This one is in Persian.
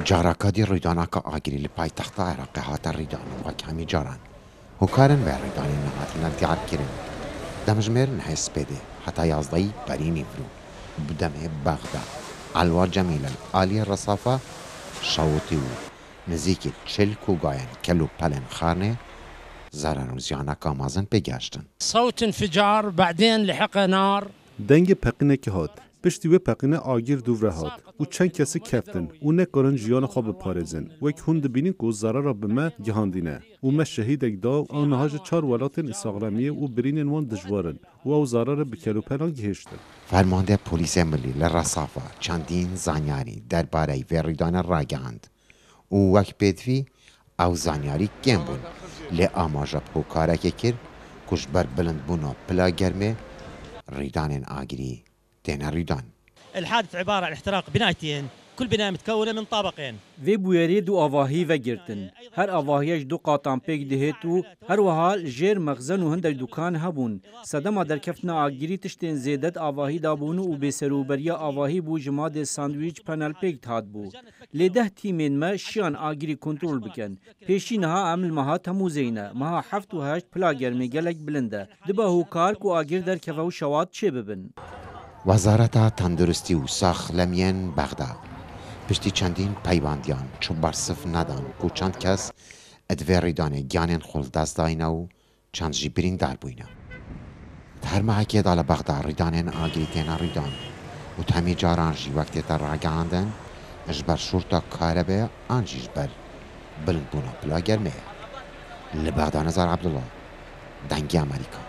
جارەکەدی ڕوویدانەکە ئاگری لە پایتەختە عێراقی هاتە ڕیدان وەک هەمی جاران هۆکارن بە ڕیدانی نەهاتنە دیارکردن دەمژمێرن هێسپێدێ هەتا یازدەی بەرینی فرو بدەمێ بەغدا ئەلوا جەمیلە ئالیە ڕەسافە شەوتی و نزیکی چل کوگایەن کەل و پەلێن خانێ زەرەر و زیانەکە مازن پێگەشتن صوت انفجار بعدين لحق نار دەنگی پەقینێکی هات پشتی وێ پەقینە ئاگیر دوورە هات و چەند کەسی کەفتن و نەکارن ژیانە خۆ بپارێزن وەک هون دبینین کو زەرەرە بمە گیهاندینە و مە شەهیدێک دا و ئەوانەهاژ چار وڵاتên ئیساغرەمیە و برینên wan dijwarin و ئەو زەرەرە bi kelûpelan gihêştin. فەرماندە پۆلیسê milî li Resafê çandîn zanyarî derbarê vê rîdanê ragihand û wek pêdivî ew zanyarî kêm bûn lê amaja hokarekê kir ku ji ber bilindbûna pila germê rîdanên agirî têne rîdan. الحادث عبارة عن احتراق بنايتين كل بناية متكونة من طابقين. Vê bûyerê du avahî vegirtin. Her avahiyê ji du qatan pêk dihêt û her wiha jêr mexzen û hindek dukan hebûn. Sedema derkeftina agirî tiştên zêdet avahî dabûn û bêserûberiya avahî bû ji madê sandwîç panel pêk hatbû. Lê 10 tîmên me şiyan agirî kontrol bikin. Pêşî niha em li meha Temûzê ne. Meha 7 û 8 pila germê gelek bilind e. Dibe hûkar ku agir derkeve û şewat çê bibin. وەزارەتا تەندروستی و ساخلەمیێن بەغدا پشتی چەندین پەیوەندیان چوو بەرسف نەدان و چەند کەس ئەدوێ ڕیدانێ گیانێن خۆڵدەستداینە و چەندژی بریندار بووینە هەر مەهەکێدا لە بەغدا ڕیدانێن ئاگری تێنە ڕیدان و تەمی جارانژی وەک تێتە ڕاگەاندن ji ber şorta karebê an jî ji ber bilindbûna pila germê ye li Bexda Nezar Ebdullah dengê Amerîka